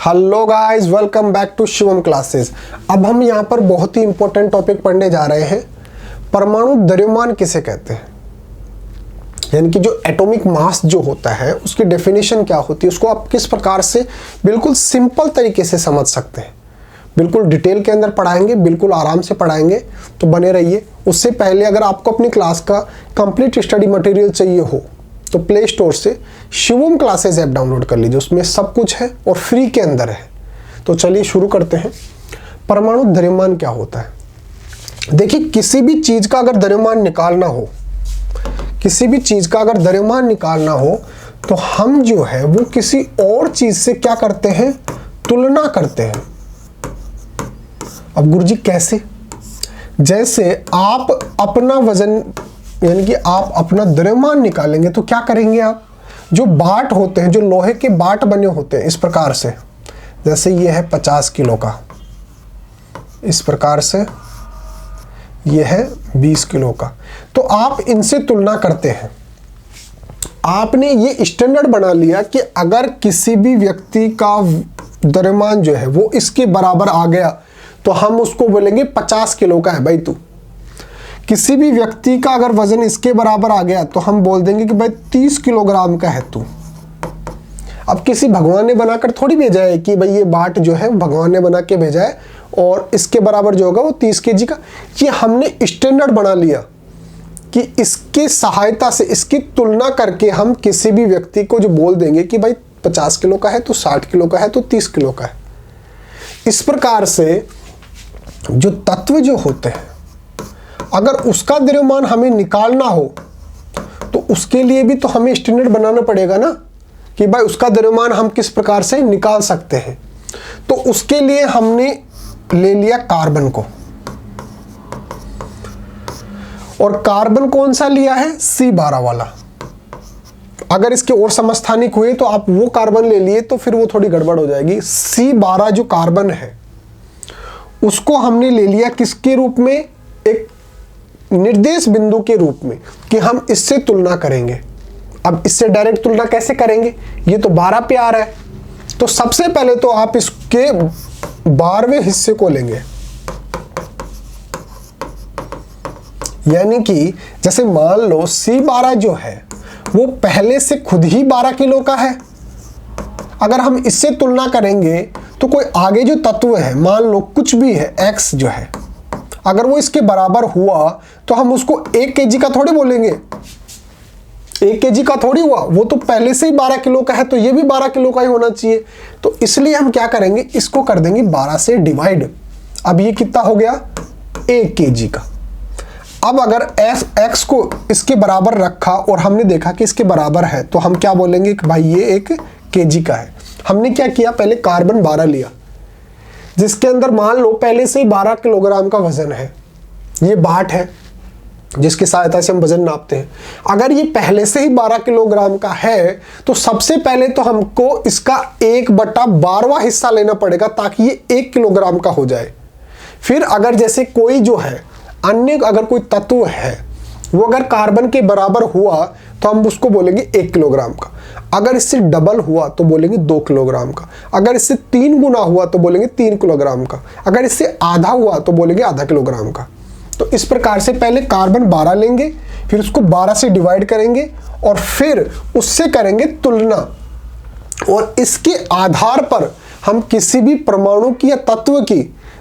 Hello guys, welcome back to Shivam classes. अब हम यहाँ पर बहुत ही इंपॉर्टेंट टॉपिक पढ़ने जा रहे हैं। परमाणु द्रव्यमान किसे कहते हैं, यानी कि जो एटॉमिक मास जो होता है उसकी डेफिनेशन क्या होती है, उसको आप किस प्रकार से बिल्कुल सिंपल तरीके से समझ सकते हैं। बिल्कुल डिटेल के अंदर पढ़ाएंगे, बिल्कुल आराम से पढ़ाएंगे, तो बने रहिए। उससे पहले अगर आपको अपनी क्लास का कंप्लीट स्टडी मटेरियल चाहिए हो तो प्ले स्टोर से शिवम क्लासेस ऐप डाउनलोड कर लीजिए, उसमें सब कुछ है और फ्री के अंदर है। तो चलिए शुरू करते हैं। परमाणु द्रव्यमान क्या होता है? देखिए, किसी भी चीज का अगर द्रव्यमान निकालना हो, किसी भी चीज का अगर द्रव्यमान निकालना हो तो हम जो है वो किसी और चीज से क्या करते हैं, तुलना करते हैं। अब गुरुजी कैसे? जैसे आप अपना वजन यानी कि आप अपना द्रव्यमान निकालेंगे तो क्या करेंगे, आप जो बाट होते हैं, जो लोहे के बाट बने होते हैं इस प्रकार से, जैसे ये है 50 किलो का, इस प्रकार से ये है 20 किलो का, तो आप इनसे तुलना करते हैं। आपने ये स्टैंडर्ड बना लिया कि अगर किसी भी व्यक्ति का द्रव्यमान जो है वो इसके बराबर आ गया तो हम उसको बोलेंगे 50 किलो का है भाई तू। किसी भी व्यक्ति का अगर वजन इसके बराबर आ गया तो हम बोल देंगे कि भाई 30 किलोग्राम का है तू। अब किसी भगवान ने बनाकर थोड़ी भेजा है कि भाई ये बाट जो है भगवान ने बना के भेजा है और इसके बराबर जो होगा वो 30 केजी का। ये हमने स्टैंडर्ड बना लिया कि इसकी सहायता से, इसकी तुलना करके हम किसी भी व्यक्ति को जो बोल देंगे कि भाई 50 किलो का है तो 60 किलो का है तो 30 किलो का है। इस प्रकार से जो तत्व जो होते हैं, अगर उसका द्रव्यमान हमें निकालना हो तो उसके लिए भी तो हमें स्टैंडर्ड बनाना पड़ेगा ना, कि भाई उसका द्रव्यमान हम किस प्रकार से निकाल सकते हैं। तो उसके लिए हमने ले लिया कार्बन को, और कार्बन कौन सा लिया है, C12 वाला। अगर इसके और समस्थानिक हुए तो आप वो कार्बन ले लिए तो फिर वो थोड़ी गड़बड़ हो जाएगी। C12 जो कार्बन है उसको हमने ले लिया किसके रूप में, एक निर्देश बिंदु के रूप में, कि हम इससे तुलना करेंगे। अब इससे डायरेक्ट तुलना कैसे करेंगे, ये तो 12 पे आ रहा है, तो सबसे पहले तो आप इसके 12वें हिस्से को लेंगे। यानी कि जैसे मान लो C12 जो है वो पहले से खुद ही 12 किलो का है। अगर हम इससे तुलना करेंगे तो कोई आगे जो तत्व है, मान लो कुछ भी है X जो है, अगर वो इसके बराबर हुआ तो हम उसको 1 केजी का थोड़ी बोलेंगे, 1 केजी का थोड़ी हुआ, वो तो पहले से ही 12 किलो का है, तो ये भी 12 किलो का ही होना चाहिए। तो इसलिए हम क्या करेंगे, इसको कर देंगे 12 से डिवाइड। अब ये कितना हो गया, 1 केजी का। अब अगर X को इसके बराबर रखा और हमने देखा कि इसके बराबर है तो हम क्या बोलेंगे कि भाई ये 1 केजी का है। हमने क्या किया, पहले कार्बन 12 लिया जिसके अंदर मान लो पहले से ही 12 किलोग्राम का वजन है। ये बाट है जिसकी सहायता से हम वजन नापते हैं। अगर ये पहले से ही 12 किलोग्राम का है तो सबसे पहले तो हमको इसका 1/12वां हिस्सा लेना पड़ेगा ताकि ये 1 किलोग्राम का हो जाए। फिर अगर जैसे कोई जो है अन्य अगर कोई तत्व है वो अगर कार्बन के बराबर हुआ तो हम उसको बोलेंगे 1 किलोग्राम का। अगर इससे डबल हुआ तो बोलेंगे 2 किलोग्राम का। अगर इससे 3 गुना हुआ तो बोलेंगे 3 किलोग्राम का। अगर इससे आधा हुआ तो बोलेंगे आधा किलोग्राम का। तो इस प्रकार से पहले कार्बन 12 लेंगे, फिर उसको 12 से डिवाइड करेंगे और फिर उससे करेंगे तुलना, और इसके आधार पर हम किसी भी परमाणु की या तत्व की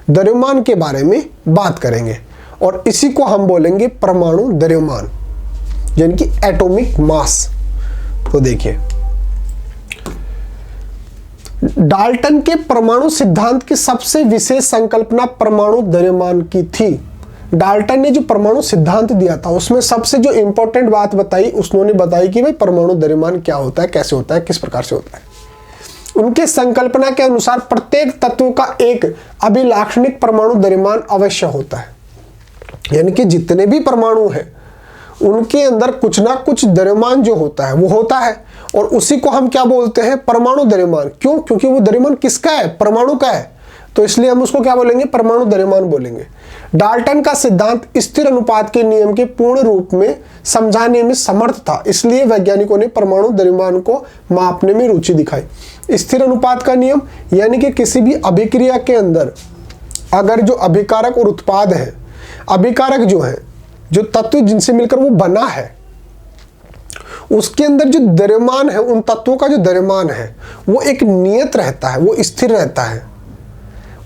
द्रव्यमान के बारे में बात करेंगे, और इसी को हम बोलेंगे परमाणु द्रव्यमान, यानी कि एटॉमिक मास। तो देखिए, डाल्टन के परमाणु सिद्धांत की सबसे विशेष संकल्पना परमाणु द्रव्यमान की थी। डाल्टन ने जो परमाणु सिद्धांत दिया था उसमें सबसे जो इंपॉर्टेंट बात बताई, उन्होंने बताई कि भाई परमाणु द्रव्यमान क्या होता है, कैसे होता है, किस प्रकार से होता है। उनके संकल्पना के अनुसार प्रत्येक तत्व का एक अभिलाक्षणिक परमाणु द्रव्यमान अवश्य होता है। यानी कि जितने भी परमाणु हैं उनके अंदर कुछ ना कुछ द्रव्यमान जो होता है वो होता है, और उसी को हम क्या बोलते हैं, परमाणु द्रव्यमान। क्यों? क्योंकि वो द्रव्यमान किसका है, परमाणु का है, तो इसलिए हम उसको क्या बोलेंगे, परमाणु द्रव्यमान बोलेंगे। डाल्टन का सिद्धांत स्थिर अनुपात के नियम के पूर्ण रूप में समझाने में समर्थ था, इसलिए वैज्ञानिकों ने परमाणु द्रव्यमान को मापने में रुचि दिखाई। स्थिर अनुपात का नियम, यानी कि किसी भी अभिक्रिया के अंदर अगर जो अभिकारक और उत्पाद है, अभिकारक जो है, जो तत्व जिनसे मिलकर वो बना है, उसके अंदर जो द्रव्यमान है, उन तत्वों का जो द्रव्यमान है वो एक नियत रहता है, वो स्थिर रहता है,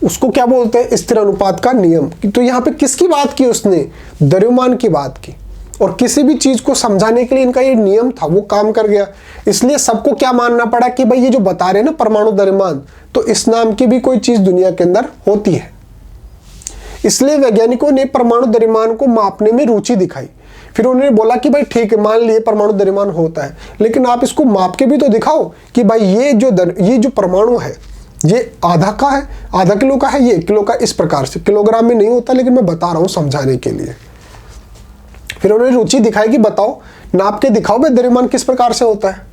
उसको क्या बोलते हैं? स्थिर अनुपात का नियम। तो यहाँ पे किसकी बात की उसने? द्रव्यमान की बात की। और किसी भी चीज को समझाने के लिए इनका ये नियम था, वो काम कर गया। इसलिए सबको क्या मानना पड़ा कि भाई ये जो बता रहे हैं ना परमाणु द्रव्यमान, तो इस नाम की भी कोई चीज दुनिया के अंदर होती है। इसलिए वैज्ञानिकों ने परमाणु द्रव्यमान को मापने में रुचि दिखाई। फिर उन्होंने बोला कि भाई ठीक है, मान लिए परमाणु द्रव्यमान होता है, लेकिन आप इसको माप के भी तो दिखाओ कि भाई ये जो परमाणु है ये आधा का है, आधा किलो का है, ये 1 किलो का, इस प्रकार से। किलोग्राम में नहीं होता, लेकिन मैं बता रहा हूं समझाने के लिए। फिर उन्होंने रुचि दिखाई कि बताओ, नाप के दिखाओ भाई द्रव्यमान किस प्रकार से होता है।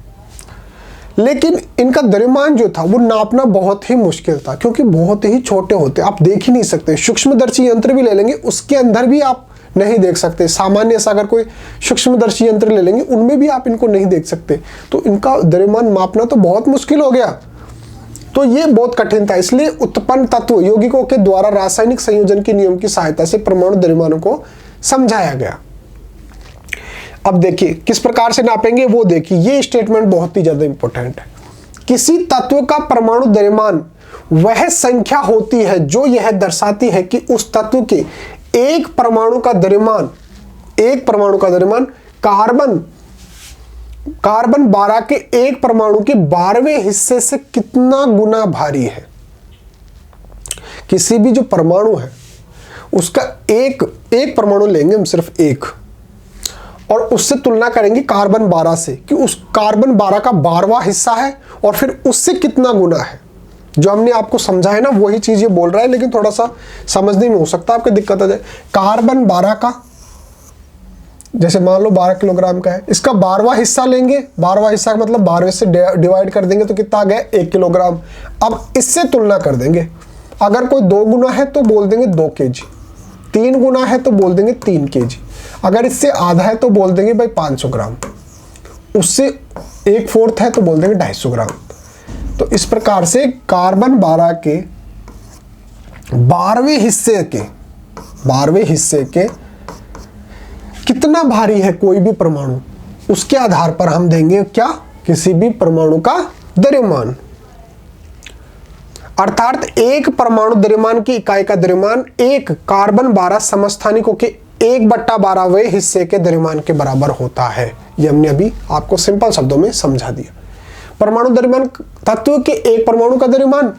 लेकिन इनका द्रव्यमान जो था वो नापना बहुत ही मुश्किल था, क्योंकि बहुत ही छोटे होते, आप देख ही नहीं सकते। सूक्ष्मदर्शी यंत्र भी ले लेंगे, उसके अंदर भी आप नहीं देख सकते। सामान्य सा अगर कोई सूक्ष्मदर्शी यंत्र ले लेंगे, उनमें भी आप इनको नहीं देख सकते। तो इनका द्रव्यमान मापना तो बहुत मुश्किल हो गया। तो ये बहुत कठिन था। इसलिए उत्पन्न तत्व यौगिकों के द्वारा रासायनिक संयोजन के नियम की सहायता से परमाणु द्रव्यमानों को समझाया गया। अब देखिए किस प्रकार से नापेंगे वो देखिए, ये स्टेटमेंट बहुत ही ज्यादा इंपॉर्टेंट है। किसी तत्व का परमाणु द्रव्यमान वह संख्या होती है जो यह दर्शाती है कि उस तत्व के एक परमाणु का द्रव्यमान कार्बन 12 के एक परमाणु के 12वें हिस्से से कितना गुना भारी है। किसी भी जो परमाणु है उसका एक परमाणु लेंगे हम, सिर्फ एक, और उससे तुलना करेंगे कार्बन 12 से कि उस कार्बन 12 का 12वां हिस्सा है और फिर उससे कितना गुना है। जो हमने आपको समझा है ना वही चीज ये बोल रहा है, लेकिन थोड़ा सा समझने में हो सकता है आपको दिक्कत आ जाए। कार्बन 12 का, जैसे मान लो 12 किलोग्राम का है, इसका 12वां हिस्सा लेंगे, 12वां हिस्सा का मतलब 12 से डिवाइड कर देंगे तो कितना आ गया? 1 किलोग्राम। अब इससे तुलना कर देंगे, अगर कोई 2 गुना है तो बोल देंगे 2 kg, 3 गुना है तो बोल देंगे 3 kg, अगर इससे आधा है तो बोल देंगे भाई 500 ग्राम, उससे 1/4 है तो बोल देंगे 250 ग्राम। तो इस प्रकार से कार्बन 12 के 12वें हिस्से के कितना भारी है कोई भी परमाणु, उसके आधार पर हम देंगे क्या? किसी भी परमाणु का द्रव्यमान। अर्थात एक परमाणु द्रव्यमान की इकाई का द्रव्यमान एक कार्बन 12 समस्थानिकों के 1/12वें हिस्से के द्रव्यमान के बराबर होता है। ये हमने अभी आपको सिंपल शब्दों में समझा दिया। परमाणु द्रव्यमान तत्व के एक परमाणु का द्रव्यमान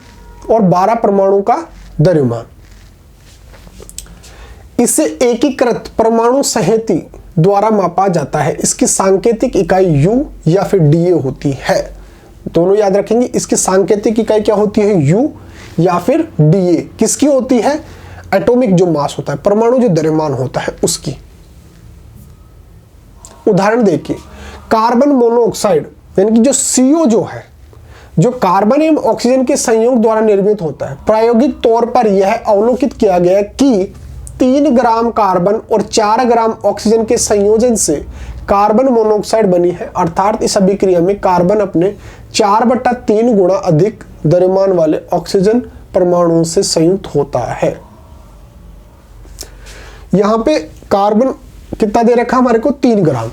और 12 परमाणु का द्रव्यमान। इसे एकीकृत परमाणु संहति द्वारा मापा जाता है। इसकी सांकेतिक इकाई U या फिर dA होती है। दोनों याद रखेंगे, इसकी सांकेतिक इकाई क्या होती है? U या फिर dA। किसकी होती है? एटॉमिक जो मास होता है, परमाणु जो द्रव्यमान होता है उसकी। उदाहरण देखिए, कार्बन मोनोऑक्साइड यानी कि जो CO जो है, जो कार्बन एवं ऑक्सीजन के संयोग द्वारा निर्मित होता है। प्रायोगिक तौर पर यह अवलोकित किया गया कि 3 ग्राम कार्बन और 4 ग्राम ऑक्सीजन के संयोजन से कार्बन मोनोऑक्साइड बनी है। अर्थात इस अभिक्रिया में कार्बन अपने 4/3 गुना अधिक द्रव्यमान वाले ऑक्सीजन परमाणुओं से संयुक्त होता है। यहां पे कार्बन कितना दे रखा हमारे को? 3 ग्राम,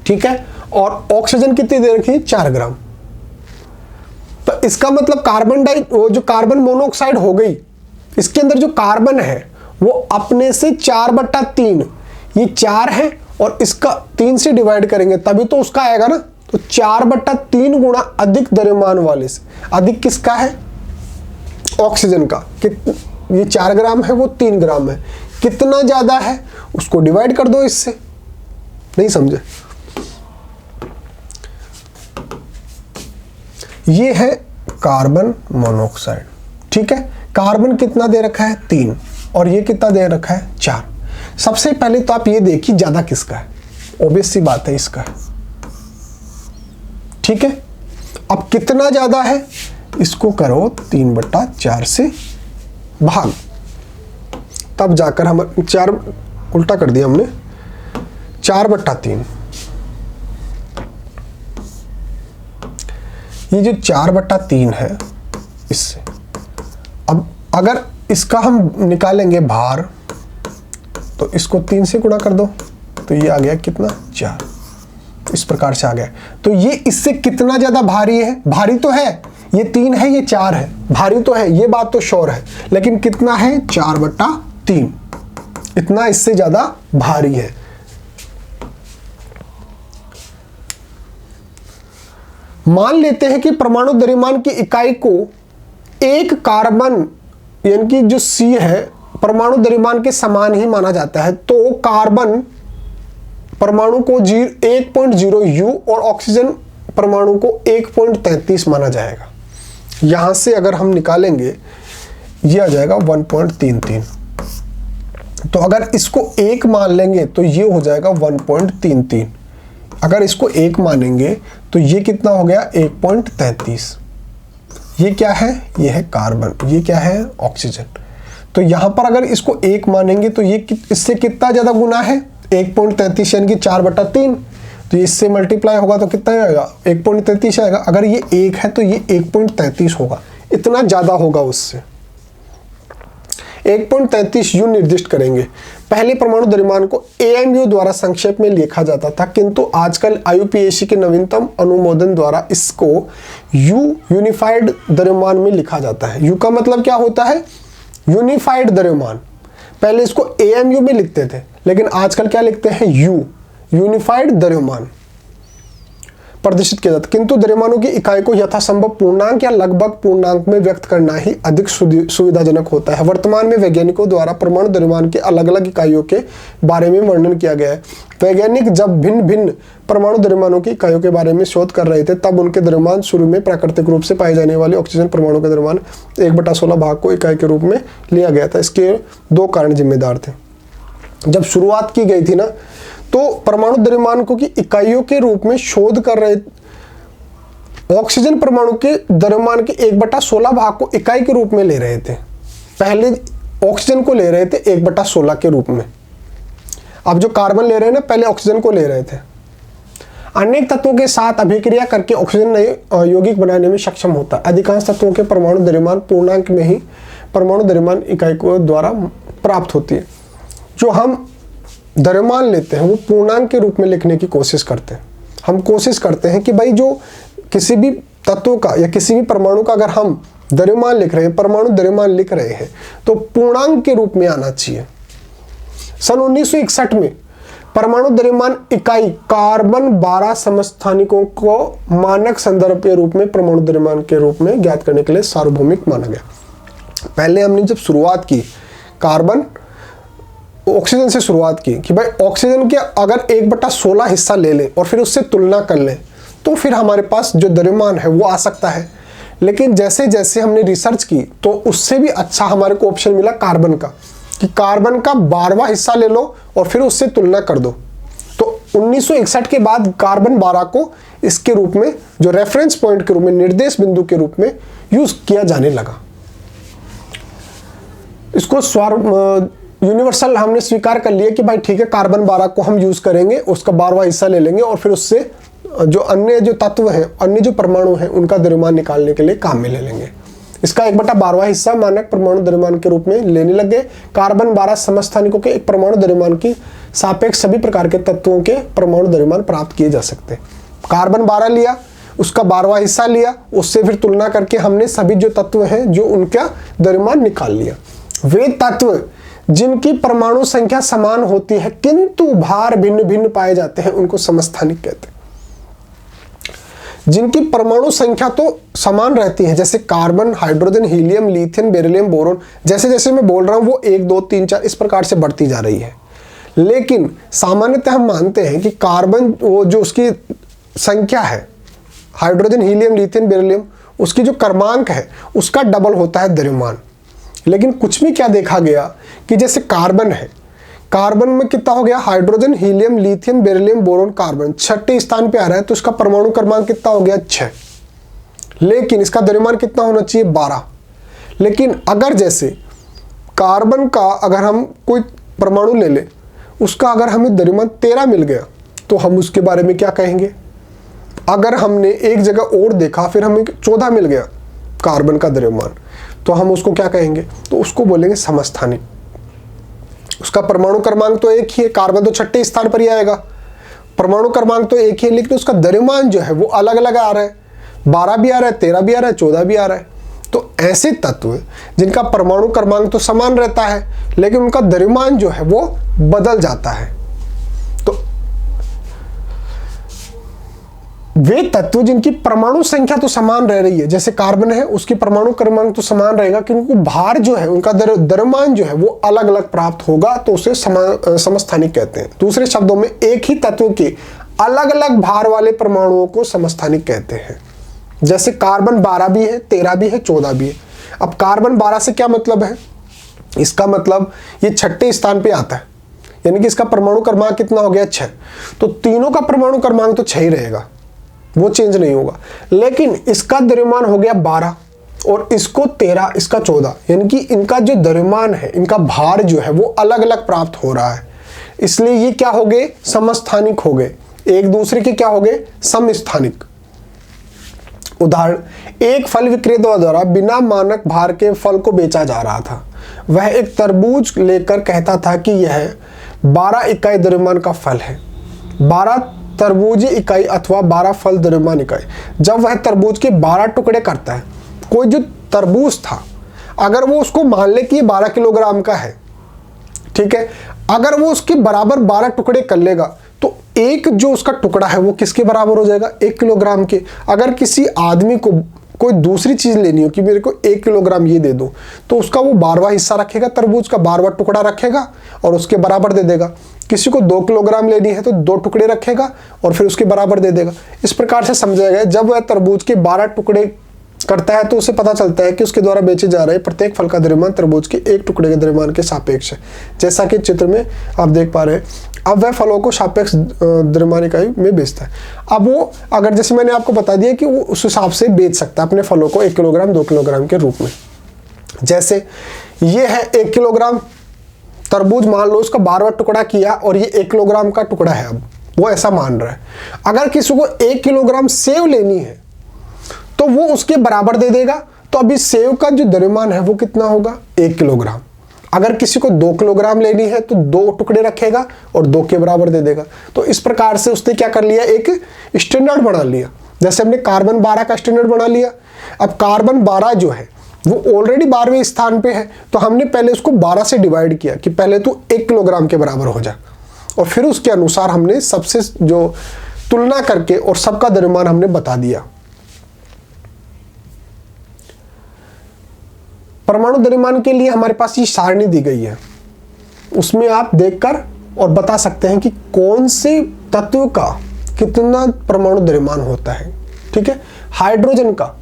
ठीक है, और ऑक्सीजन कितनी दे रखी है? 4 ग्राम। तो इसका मतलब जो कार्बन मोनोऑक्साइड हो गई, इसके अंदर जो कार्बन है वो अपने से 4/3, ये 4 है और इसका 3 से डिवाइड करेंगे तभी तो उसका आएगा ना। तो 4/3 गुना अधिक द्रव्यमान वाले से, अधिक किसका है? ऑक्सीजन का। ये 4 ग्राम है, वो 3 ग्राम है। कितना ज्यादा है उसको डिवाइड कर दो इससे। नहीं समझे? ये है कार्बन मोनोऑक्साइड, ठीक है। कार्बन कितना दे रखा है? 3, और ये कितना दे रखा है? 4। सबसे पहले तो आप ये देखिए ज्यादा किसका है। ऑब्वियस सी बात है इसका है, ठीक है। अब कितना ज्यादा है इसको करो 3/4 से भाग, तब जाकर हम 4 उल्टा कर दिया हमने, 4/3 ये जो 4/3 है इससे, अब अगर इसका हम निकालेंगे भार, तो इसको 3 से गुणा कर दो, तो ये आ गया कितना 4, इस प्रकार से आ गया। तो ये इससे कितना ज्यादा भारी है? भारी तो है, ये 3 है, ये 4 है, भारी तो है, ये बात तो श्योर है, लेकिन कितना है? 4/3, इतना इससे ज्यादा भारी है। मान लेते हैं कि परमाणु द्रव्यमान की इकाई को एक कार्बन यानी कि जो C है परमाणु द्रव्यमान के समान ही माना जाता है, तो कार्बन परमाणु को 1.0 U और ऑक्सीजन परमाणु को 1.33 माना जाएगा। यहां से अगर हम निकालेंगे ये आ जाएगा 1.33, तो अगर इसको 1 मान लेंगे तो ये हो जाएगा 1.33, अगर इसको 1 मानेंगे तो ये कितना हो गया 1.33। ये क्या है? ये है कार्बन, ये क्या है? ऑक्सीजन। तो यहां पर अगर इसको 1 मानेंगे तो ये इससे कितना ज्यादा गुना है? 1.33 यानी कि 4/3, तो ये इससे मल्टीप्लाई होगा तो कितना आएगा? 1.33 आएगा। अगर ये 1 है तो ये 1.33 होगा, इतना ज्यादा होगा उससे। 1.33 U निर्दिष्ट करेंगे। पहले परमाणु द्रव्यमान को AMU द्वारा संक्षेप में लिखा जाता था, किंतु आजकल IUPAC के नवीनतम अनुमोदन द्वारा इसको U यूनिफाइड द्रव्यमान में लिखा जाता है। U का मतलब क्या होता है? यूनिफाइड द्रव्यमान। पहले इसको AMU में लिखते थे, लेकिन आजकल क्या लिखते हैं? U यूनिफाइड द्रव्यमान प्रदर्शित किया जाता है। किंतु द्रव्यमानों की इकाई को यथासंभव पूर्णांक या लगभग पूर्णांक में व्यक्त करना ही अधिक सुविधाजनक होता है। वर्तमान में वैज्ञानिकों द्वारा परमाणु द्रव्यमान के अलग अलग इकाइयों के बारे में वर्णन किया गया है। वैज्ञानिक जब भिन्न भिन्न परमाणु द्रव्यमानों की इकाइयों के बारे में शोध कर रहे थे, तब उनके द्रव्यमान शुरू में प्राकृतिक रूप से पाए जाने वाले ऑक्सीजन परमाणु का द्रव्यमान 1/16 भाग को इकाई के रूप में लिया गया था। इसके 2 कारण जिम्मेदार थे। जब शुरुआत की गई थी ना, तो परमाणु द्रव्यमान को की इकाइयों के रूप में शोध कर रहे, ऑक्सीजन परमाणु के द्रव्यमान के 1/16 भाग को इकाई के रूप में ले रहे थे। पहले ऑक्सीजन को ले रहे थे 1/16 के रूप में, अब जो कार्बन ले रहे हैं ना, पहले ऑक्सीजन को ले रहे थे। अनेक तत्वों के साथ अभिक्रिया करके ऑक्सीजन नए यौगिक बनाने में सक्षम होता है। अधिकांश तत्वों के परमाणु द्रव्यमान पूर्णांक में ही परमाणु द्रव्यमान इकाई को द्वारा प्राप्त होती है। जो हम द्रव्यमान लेते हैं वो पूर्णांक के रूप में लिखने की कोशिश करते हैं। हम कोशिश करते हैं कि भाई जो किसी भी तत्व का या किसी भी परमाणु का अगर हम द्रव्यमान लिख रहे हैं, परमाणु द्रव्यमान लिख रहे हैं, तो पूर्णांक के रूप में आना चाहिए। सन 1961 में परमाणु द्रव्यमान इकाई कार्बन 12 समस्थानिकों को मानक संदर्भ के रूप में परमाणु द्रव्यमान के रूप में ज्ञात करने के लिए सार्वभौमिक माना गया। पहले हमने जब शुरुआत की कार्बन ऑक्सीजन से शुरुआत की कि भाई ऑक्सीजन के अगर 1/16 हिस्सा ले लें और फिर उससे तुलना कर लें, तो फिर हमारे पास जो द्रव्यमान है वो आ सकता है। लेकिन जैसे जैसे हमने रिसर्च की तो उससे भी अच्छा हमारे को ऑप्शन मिला कार्बन का, कि कार्बन का 12वां हिस्सा ले लो और फिर उससे तुलना कर दो। तो 1961 के बाद कार्बन 12 को इसके रूप में, जो रेफरेंस पॉइंट के रूप में, निर्देश बिंदु के रूप में यूज किया जाने लगा। इसको यूनिवर्सल हमने स्वीकार कर लिया कि भाई ठीक है, कार्बन 12 को हम यूज करेंगे, उसका 12वां हिस्सा ले लेंगे और फिर उससे जो अन्य जो तत्व हैं, अन्य जो परमाणु हैं, उनका द्रव्यमान निकालने के लिए काम में ले लेंगे। इसका 1/12वां हिस्सा मानक परमाणु द्रव्यमान के रूप में लेने लग गए। कार्बन 12 समस्थानिकों के एक परमाणु द्रव्यमान की सापेक्ष सभी प्रकार के तत्वों के परमाणु द्रव्यमान प्राप्त किए जा सकते हैं। कार्बन 12 लिया, उसका 12वां हिस्सा लिया, उससे फिर तुलना करके हमने सभी जो तत्व हैं जो उनका द्रव्यमान निकाल लिया। वे तत्व जिनकी परमाणु संख्या समान होती है किंतु भार भिन्न भिन्न पाए जाते हैं, उनको समस्थानिक कहते हैं। जिनकी परमाणु संख्या तो समान रहती है, जैसे carbon, hydrogen, helium, lithium, beryllium, boron, जैसे जैसे मैं बोल रहा हूं वो 1 2 3 4 इस प्रकार से बढ़ती जा रही है। लेकिन सामान्यतः हम मानते हैं कि कार्बन वो जो उसकी संख्या है, हाइड्रोजन, हीलियम, लिथियम, बेरिलियम, उसकी जो क्रमांक है उसका डबल होता है द्रव्यमान। लेकिन कुछ भी क्या देखा गया कि जैसे कार्बन है, कार्बन में कितना हो गया, hydrogen, helium, lithium, beryllium, boron, carbon 6ठे स्थान पे आ रहा है, तो इसका परमाणु क्रमांक कितना हो गया 6। लेकिन इसका द्रव्यमान कितना होना चाहिए 12। लेकिन अगर जैसे कार्बन का अगर हम कोई परमाणु ले लें, उसका अगर हमें द्रव्यमान 13 मिल गया, तो हम उसके बारे में क्या कहेंगे, अगर हमने एक जगह और देखा फिर हमें 14 मिल गया कार्बन का द्रव्यमान, तो हम उसको क्या कहेंगे? तो उसको बोलेंगे समस्थानिक। उसका परमाणु क्रमांक तो एक ही है, कार्बन तो छठे स्थान पर ही आएगा, परमाणु क्रमांक तो एक ही है, लेकिन उसका द्रव्यमान जो है वो अलग अलग आ रहा है, 12 भी आ रहा है, 13 भी आ रहा है, 14 भी आ रहा है। तो ऐसे तत्व जिनका परमाणु क्रमांक तो समान रहता है लेकिन उनका द्रव्यमान जो है वो बदल जाता है, तो वे तत्व जिनकी परमाणु संख्या तो समान रह रही है, जैसे कार्बन है उसकी परमाणु क्रमांक तो समान रहेगा, कि उनको भार जो है उनका द्रव्यमान जो है वो अलग अलग प्राप्त होगा, तो उसे समस्थानिक कहते हैं। दूसरे शब्दों में एक ही तत्व के अलग अलग भार वाले परमाणुओं को समस्थानिक कहते हैं। जैसे कार्बन 12 भी है, 13 भी है, 14 भी है। अब कार्बन 12 से क्या मतलब है? इसका मतलब ये छठे स्थान पे आता है, यानी कि इसका परमाणु क्रमांक कितना हो गया? 6। तो तीनों का परमाणु क्रमांक तो 6 ही रहेगा, वो चेंज नहीं होगा, लेकिन इसका द्रव्यमान हो गया 12 और इसको 13, इसका 14, यानी कि इनका जो द्रव्यमान है, इनका भार जो है वो अलग अलग प्राप्त हो रहा है, इसलिए ये क्या हो गए? समस्थानिक हो गए। एक दूसरे के क्या हो गए? समस्थानिक। उदाहरण, एक फल विक्रेता द्वारा बिना मानक भार के फल को बेचा जा रहा था। वह एक तरबूज लेकर कहता था कि यह 12 इकाई द्रव्यमान का फल है। 12 तरबूज इकाई अथवा 12 फल द्रव्यमान इकाई। जब वह तरबूज के 12 टुकड़े करता है, कोई जो तरबूज था अगर वो उसको मान ले कि ये 12 किलोग्राम का है, ठीक है, अगर वो उसके बराबर 12 टुकड़े कर लेगा तो एक जो उसका टुकड़ा है वो किसके बराबर हो जाएगा? 1 किलोग्राम के। अगर किसी आदमी को कोई दूसरी चीज लेनी हो कि मेरे को 1 किलोग्राम ये दे दो, तो उसका वो 12वां हिस्सा रखेगा, तरबूज का 12वां टुकड़ा रखेगा और उसके बराबर दे देगा। किसी को 2 किलोग्राम लेनी है तो 2 टुकड़े रखेगा और फिर उसके बराबर दे देगा। इस प्रकार से समझा गया, जब वह तरबूज के 12 टुकड़े करता है तो उसे पता चलता है कि उसके द्वारा बेचे जा रहे प्रत्येक फल का द्रव्यमान तरबूज के एक टुकड़े के द्रव्यमान के सापेक्ष है, जैसा कि चित्र में आप देख पा रहे हैं। अब वह फलों को सापेक्ष द्रव्यमान इकाई में बेचता है। अब वो अगर जैसे मैंने आपको बता दिया कि वो उस हिसाब से बेच सकता है अपने फलों को 1 किलोग्राम 2 किलोग्राम के रूप में। जैसे ये है 1 किलोग्राम तरबूज, मान लो उसका 12वां टुकड़ा किया और ये 1 किलोग्राम का टुकड़ा है, अब वो ऐसा मान रहा है। अगर किसी को 1 किलोग्राम सेव लेनी है तो वो उसके बराबर दे देगा, तो अभी सेव का जो द्रव्यमान है वो कितना होगा? 1 किलोग्राम। अगर किसी को 2 किलोग्राम लेनी है तो 2 टुकड़े रखेगा और 2 के बराबर दे देगा। तो इस प्रकार से उसने क्या कर लिया? एक स्टैंडर्ड बना लिया। जैसे हमने कार्बन 12 का स्टैंडर्ड बना लिया, अब कार्बन 12 जो है वो ऑलरेडी 12वें स्थान पे है, तो हमने पहले उसको 12 से डिवाइड किया कि पहले तो 1 किलोग्राम के बराबर हो जा, और फिर उसके अनुसार हमने सबसे जो तुलना करके और सबका द्रव्यमान हमने बता दिया। परमाणु द्रव्यमान के लिए हमारे पास ये सारणी दी गई है, उसमें आप देखकर और बता सकते हैं कि कौन से तत्व का कितना परमाणु द्रव्यमान होता है। ठीक है, हाइड्रोजन का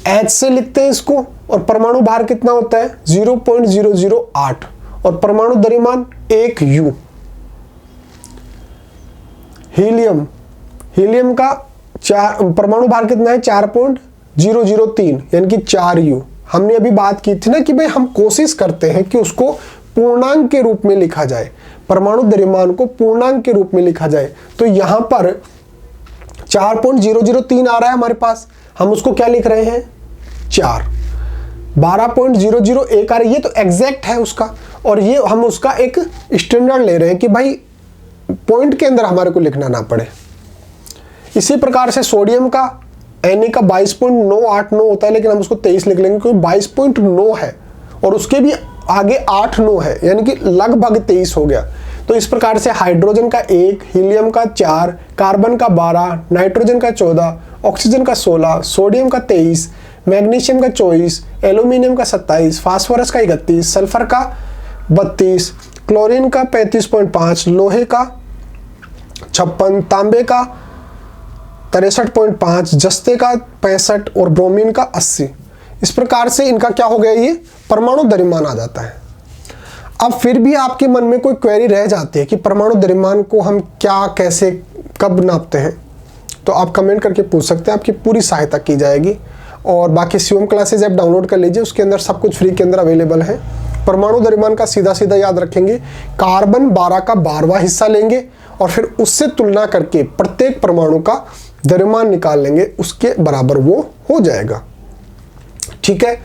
H से लिखते हैं इसको, और परमाणु भार कितना होता है? 0.008 और परमाणु द्रव्यमान 1 U। हीलियम का परमाणु भार कितना है? 4.003 यानी कि 4 U। हमने अभी बात की थी ना कि भाई हम कोशिश करते हैं कि उसको पूर्णांक के रूप में लिखा जाए, परमाणु द्रव्यमान को पूर्णांक के रूप में लिखा जाए। तो यहां पर 4.003 आ रहा है हमारे पास, हम उसको क्या लिख रहे हैं? 4। 12.001 आ रहा है, ये तो एग्जैक्ट है उसका, और ये हम उसका एक स्टैंडर्ड ले रहे हैं कि भाई पॉइंट के अंदर हमारे को लिखना ना पड़े। इसी प्रकार से सोडियम का Na का 22.989 होता है, लेकिन हम उसको 23 लिख लेंगे क्योंकि 22.9 है और उसके भी आगे 8-9 है, यानी कि लगभग 23 हो गया। तो इस प्रकार से हाइड्रोजन का 1, हीलियम का 4, कार्बन का 12, नाइट्रोजन का 14, ऑक्सीजन का 16, सोडियम का 23, मैग्नीशियम का 24, एल्यूमिनियम का 27, फास्फोरस का 31, सल्फर का 32, क्लोरीन का 35.5, लोहे का 56, तांबे का 63.5, जस्ते का 65 और ब्रोमीन का 80। इस प्रकार से इनका क्या हो गया? ये परमाणु द्रव्यमान आ जाता है। अब फिर भी आपके मन में कोई क्वेरी रह जाती है कि परमाणु द्रव्यमान को हम क्या, कैसे, कब नापते हैं, तो आप कमेंट करके पूछ सकते हैं, आपकी पूरी सहायता की जाएगी। और बाकी शिवम क्लासेज ऐप डाउनलोड कर लीजिए, उसके अंदर सब कुछ फ्री के अंदर अवेलेबल है। परमाणु द्रव्यमान का सीधा सीधा याद रखेंगे, कार्बन 12 का 12वां हिस्सा लेंगे और फिर उससे तुलना करके प्रत्येक परमाणु का द्रव्यमान निकाल लेंगे उसके बराबर वो हो जाएगा। ठीक है।